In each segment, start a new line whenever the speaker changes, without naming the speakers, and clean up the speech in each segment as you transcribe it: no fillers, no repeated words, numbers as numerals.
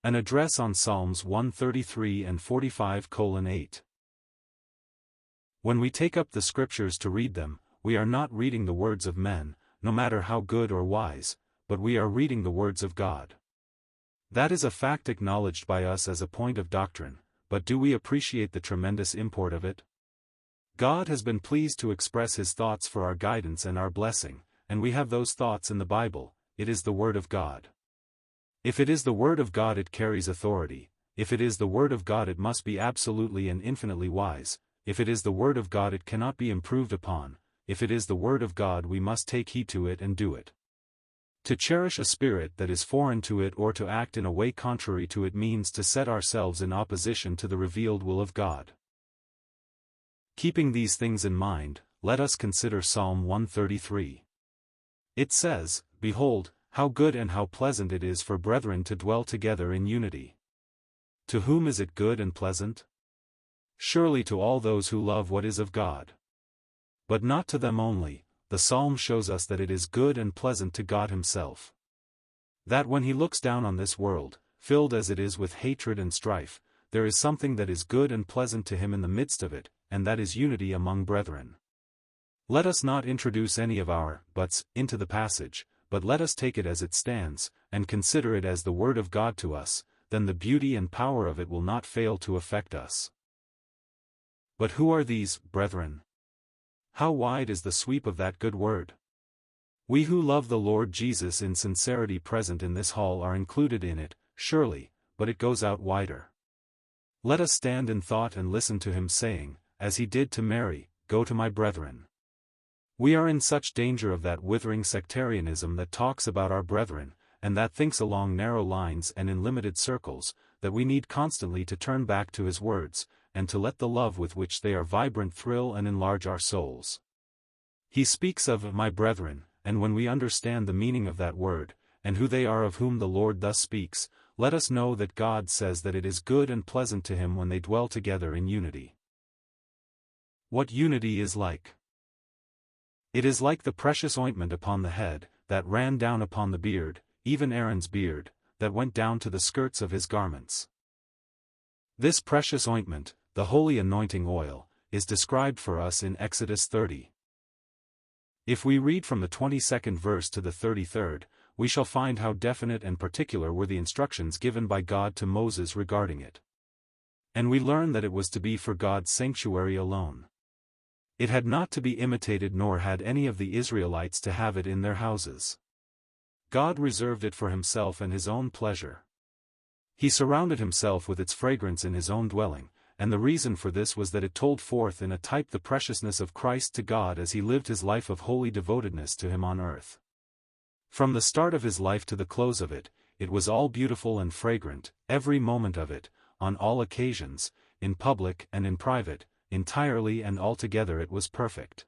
An address on Psalms 133 and 45:8. When we take up the scriptures to read them, we are not reading the words of men, no matter how good or wise, but we are reading the words of God. That is a fact acknowledged by us as a point of doctrine, but do we appreciate the tremendous import of it? God has been pleased to express His thoughts for our guidance and our blessing, and we have those thoughts in the Bible. It is the Word of God. If it is the Word of God, it carries authority. If it is the Word of God, it must be absolutely and infinitely wise. If it is the Word of God, it cannot be improved upon. If it is the Word of God, we must take heed to it and do it. To cherish a spirit that is foreign to it or to act in a way contrary to it means to set ourselves in opposition to the revealed will of God. Keeping these things in mind, let us consider Psalm 133. It says, "Behold, how good and how pleasant it is for brethren to dwell together in unity." To whom is it good and pleasant? Surely to all those who love what is of God. But not to them only. The psalm shows us that it is good and pleasant to God Himself. That when He looks down on this world, filled as it is with hatred and strife, there is something that is good and pleasant to Him in the midst of it, and that is unity among brethren. Let us not introduce any of our buts into the passage, but let us take it as it stands, and consider it as the Word of God to us, then the beauty and power of it will not fail to affect us. But who are these brethren? How wide is the sweep of that good word? We who love the Lord Jesus in sincerity present in this hall are included in it, surely, but it goes out wider. Let us stand in thought and listen to Him saying, as He did to Mary, "Go to my brethren." We are in such danger of that withering sectarianism that talks about our brethren, and that thinks along narrow lines and in limited circles, that we need constantly to turn back to His words, and to let the love with which they are vibrant thrill and enlarge our souls. He speaks of "my brethren," and when we understand the meaning of that word, and who they are of whom the Lord thus speaks, let us know that God says that it is good and pleasant to Him when they dwell together in unity. What unity is like? It is like the precious ointment upon the head, that ran down upon the beard, even Aaron's beard, that went down to the skirts of his garments. This precious ointment, the holy anointing oil, is described for us in Exodus 30. If we read from the 22nd verse to the 33rd, we shall find how definite and particular were the instructions given by God to Moses regarding it. And we learn that it was to be for God's sanctuary alone. It had not to be imitated, nor had any of the Israelites to have it in their houses. God reserved it for Himself and His own pleasure. He surrounded Himself with its fragrance in His own dwelling, and the reason for this was that it told forth in a type the preciousness of Christ to God as He lived His life of holy devotedness to Him on earth. From the start of His life to the close of it, it was all beautiful and fragrant, every moment of it, on all occasions, in public and in private, entirely and altogether it was perfect.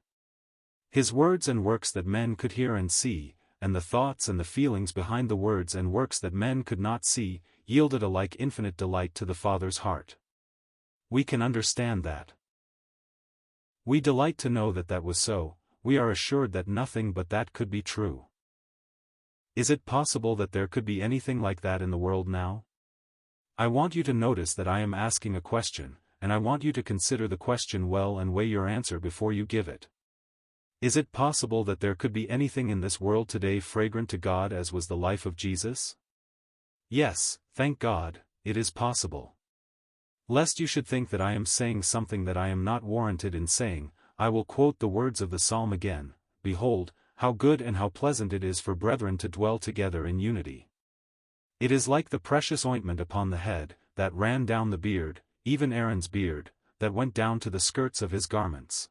His words and works that men could hear and see, and the thoughts and the feelings behind the words and works that men could not see, yielded alike infinite delight to the Father's heart. We can understand that. We delight to know that that was so. We are assured that nothing but that could be true. Is it possible that there could be anything like that in the world now? I want you to notice that I am asking a question, and I want you to consider the question well and weigh your answer before you give it. Is it possible that there could be anything in this world today fragrant to God as was the life of Jesus? Yes, thank God, it is possible. Lest you should think that I am saying something that I am not warranted in saying, I will quote the words of the psalm again, "Behold, how good and how pleasant it is for brethren to dwell together in unity." It is like the precious ointment upon the head, that ran down the beard, even Aaron's beard, that went down to the skirts of his garments.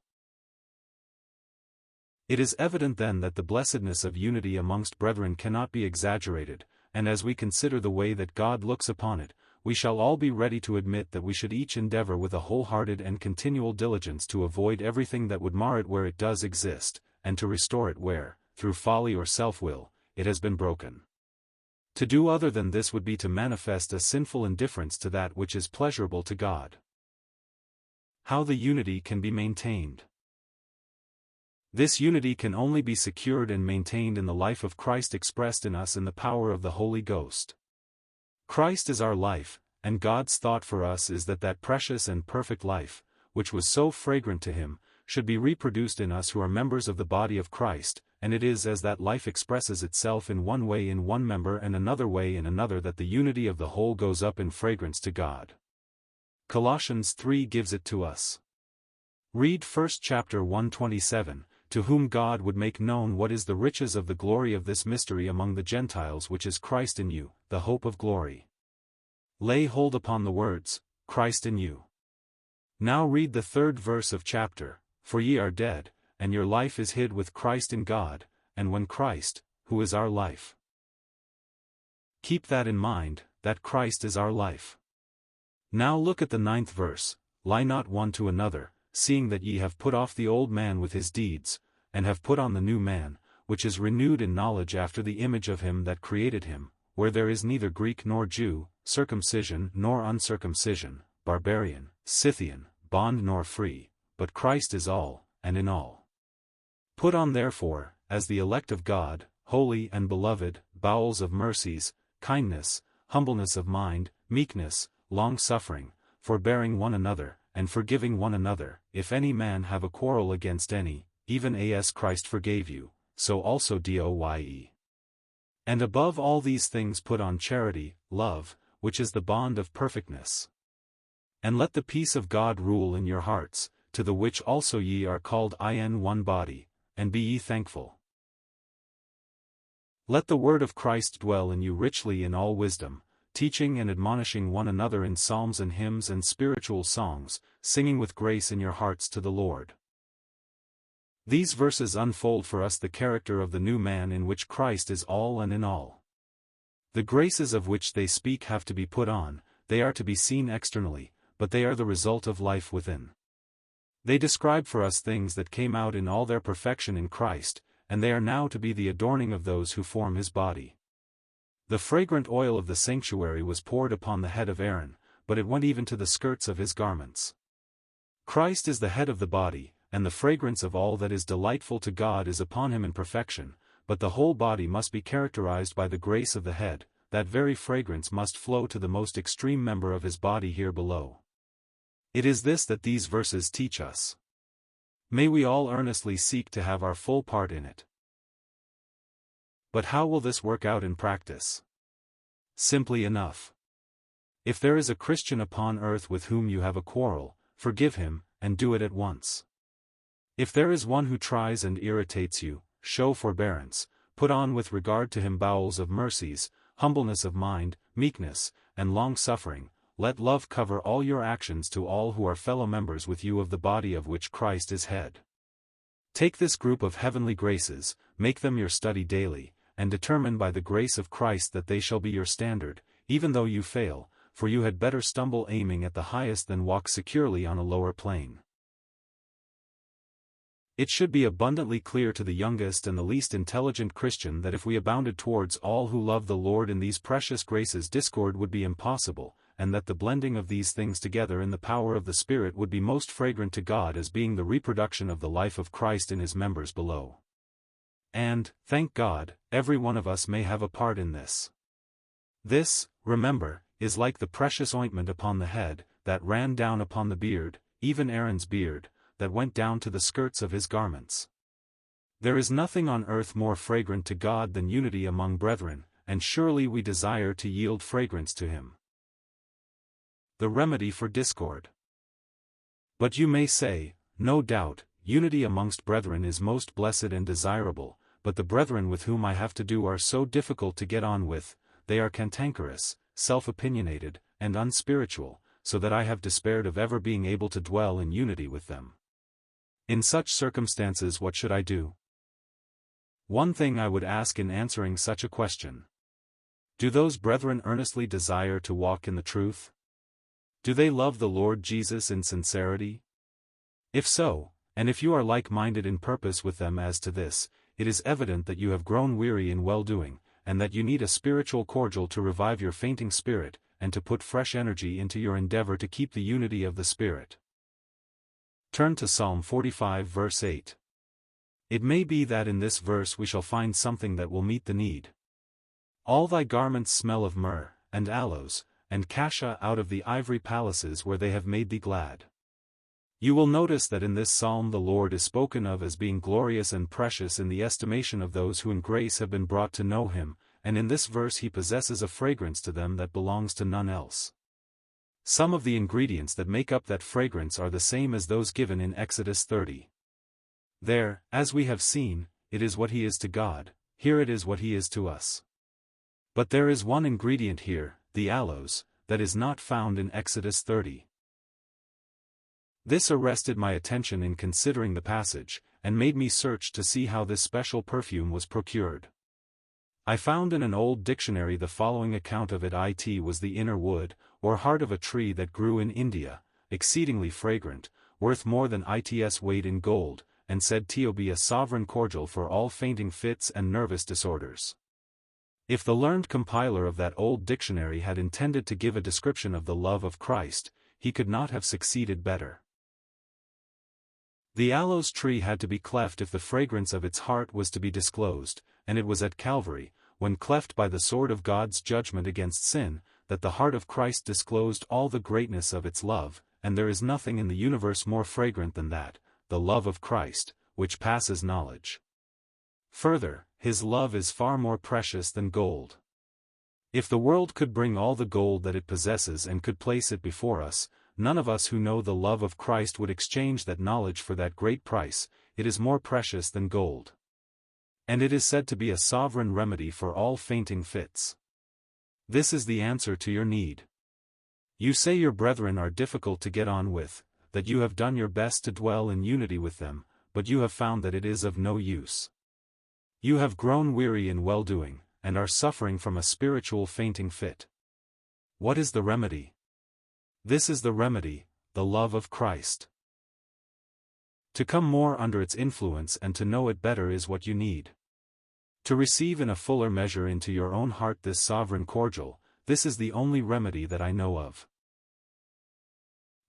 It is evident then that the blessedness of unity amongst brethren cannot be exaggerated, and as we consider the way that God looks upon it, we shall all be ready to admit that we should each endeavor with a wholehearted and continual diligence to avoid everything that would mar it where it does exist, and to restore it where, through folly or self-will, it has been broken. To do other than this would be to manifest a sinful indifference to that which is pleasurable to God. How the unity can be maintained. This unity can only be secured and maintained in the life of Christ expressed in us in the power of the Holy Ghost. Christ is our life, and God's thought for us is that that precious and perfect life, which was so fragrant to him, should be reproduced in us who are members of the body of Christ, and it is as that life expresses itself in one way in one member and another way in another that the unity of the whole goes up in fragrance to God. Colossians 3 gives it to us. Read 1 chapter 127, to whom God would make known what is the riches of the glory of this mystery among the Gentiles which is Christ in you, the hope of glory. Lay hold upon the words, Christ in you. Now read the 3rd verse of chapter, for ye are dead, and your life is hid with Christ in God, and when Christ, who is our life. Keep that in mind, that Christ is our life. Now look at the 9th verse, lie not one to another, seeing that ye have put off the old man with his deeds, and have put on the new man, which is renewed in knowledge after the image of him that created him, where there is neither Greek nor Jew, circumcision nor uncircumcision, barbarian, Scythian, bond nor free, but Christ is all, and in all. Put on therefore, as the elect of God, holy and beloved, bowels of mercies, kindness, humbleness of mind, meekness, long-suffering, forbearing one another, and forgiving one another, if any man have a quarrel against any, even as Christ forgave you, so also doye. And above all these things put on charity, love, which is the bond of perfectness. And let the peace of God rule in your hearts, to the which also ye are called in one body, and be ye thankful. Let the word of Christ dwell in you richly in all wisdom, teaching and admonishing one another in psalms and hymns and spiritual songs, singing with grace in your hearts to the Lord. These verses unfold for us the character of the new man in which Christ is all and in all. The graces of which they speak have to be put on, they are to be seen externally, but they are the result of life within. They describe for us things that came out in all their perfection in Christ, and they are now to be the adorning of those who form his body. The fragrant oil of the sanctuary was poured upon the head of Aaron, but it went even to the skirts of his garments. Christ is the head of the body, and the fragrance of all that is delightful to God is upon him in perfection, but the whole body must be characterized by the grace of the head, that very fragrance must flow to the most extreme member of his body here below. It is this that these verses teach us. May we all earnestly seek to have our full part in it. But how will this work out in practice? Simply enough. If there is a Christian upon earth with whom you have a quarrel, forgive him, and do it at once. If there is one who tries and irritates you, show forbearance, put on with regard to him bowels of mercies, humbleness of mind, meekness, and long-suffering. Let love cover all your actions to all who are fellow members with you of the body of which Christ is head. Take this group of heavenly graces, make them your study daily, and determine by the grace of Christ that they shall be your standard, even though you fail, for you had better stumble aiming at the highest than walk securely on a lower plane. It should be abundantly clear to the youngest and the least intelligent Christian that if we abounded towards all who love the Lord in these precious graces, discord would be impossible, and that the blending of these things together in the power of the Spirit would be most fragrant to God as being the reproduction of the life of Christ in his members below. And, thank God, every one of us may have a part in this. This, remember, is like the precious ointment upon the head, that ran down upon the beard, even Aaron's beard, that went down to the skirts of his garments. There is nothing on earth more fragrant to God than unity among brethren, and surely we desire to yield fragrance to him. The remedy for discord. But you may say, no doubt, unity amongst brethren is most blessed and desirable, but the brethren with whom I have to do are so difficult to get on with, they are cantankerous, self-opinionated, and unspiritual, so that I have despaired of ever being able to dwell in unity with them. In such circumstances what should I do? One thing I would ask in answering such a question. Do those brethren earnestly desire to walk in the truth? Do they love the Lord Jesus in sincerity? If so, and if you are like-minded in purpose with them as to this, it is evident that you have grown weary in well-doing, and that you need a spiritual cordial to revive your fainting spirit, and to put fresh energy into your endeavor to keep the unity of the Spirit. Turn to Psalm 45 verse 8. It may be that in this verse we shall find something that will meet the need. All thy garments smell of myrrh, and aloes, and cassia out of the ivory palaces where they have made thee glad. You will notice that in this psalm the Lord is spoken of as being glorious and precious in the estimation of those who in grace have been brought to know him, and in this verse he possesses a fragrance to them that belongs to none else. Some of the ingredients that make up that fragrance are the same as those given in Exodus 30. There, as we have seen, it is what he is to God, here it is what he is to us. But there is one ingredient here, the aloes, that is not found in Exodus 30. This arrested my attention in considering the passage, and made me search to see how this special perfume was procured. I found in an old dictionary the following account of it: it was the inner wood, or heart of a tree that grew in India, exceedingly fragrant, worth more than its weight in gold, and said to be a sovereign cordial for all fainting fits and nervous disorders. If the learned compiler of that old dictionary had intended to give a description of the love of Christ, he could not have succeeded better. The aloes tree had to be cleft if the fragrance of its heart was to be disclosed, and it was at Calvary, when cleft by the sword of God's judgment against sin, that the heart of Christ disclosed all the greatness of its love, and there is nothing in the universe more fragrant than that, the love of Christ, which passes knowledge. Further, his love is far more precious than gold. If the world could bring all the gold that it possesses and could place it before us, none of us who know the love of Christ would exchange that knowledge for that great price. It is more precious than gold. And it is said to be a sovereign remedy for all fainting fits. This is the answer to your need. You say your brethren are difficult to get on with, that you have done your best to dwell in unity with them, but you have found that it is of no use. You have grown weary in well-doing, and are suffering from a spiritual fainting fit. What is the remedy? This is the remedy, the love of Christ. To come more under its influence and to know it better is what you need. To receive in a fuller measure into your own heart this sovereign cordial, this is the only remedy that I know of.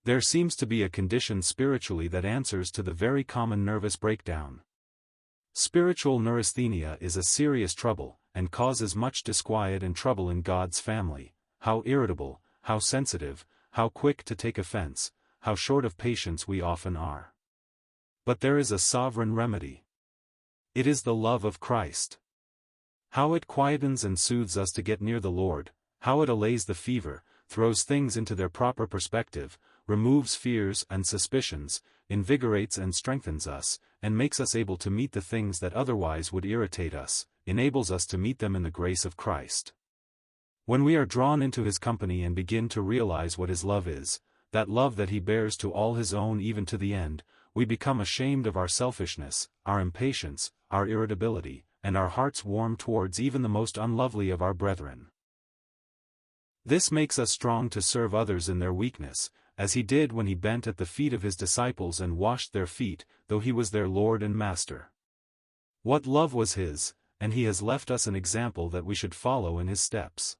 There seems to be a condition spiritually that answers to the very common nervous breakdown. Spiritual neurasthenia is a serious trouble, and causes much disquiet and trouble in God's family. How irritable, how sensitive, how quick to take offense, how short of patience we often are. But there is a sovereign remedy. It is the love of Christ. How it quietens and soothes us to get near the Lord, how it allays the fever, throws things into their proper perspective, removes fears and suspicions, invigorates and strengthens us, and makes us able to meet the things that otherwise would irritate us, enables us to meet them in the grace of Christ. When we are drawn into his company and begin to realize what his love is, that love that he bears to all his own even to the end, we become ashamed of our selfishness, our impatience, our irritability, and our hearts warm towards even the most unlovely of our brethren. This makes us strong to serve others in their weakness, as he did when he bent at the feet of his disciples and washed their feet, though he was their Lord and Master. What love was his, and he has left us an example that we should follow in his steps.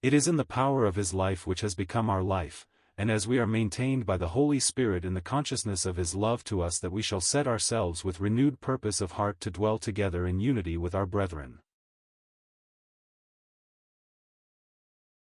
It is in the power of his life which has become our life, and as we are maintained by the Holy Spirit in the consciousness of his love to us that we shall set ourselves with renewed purpose of heart to dwell together in unity with our brethren.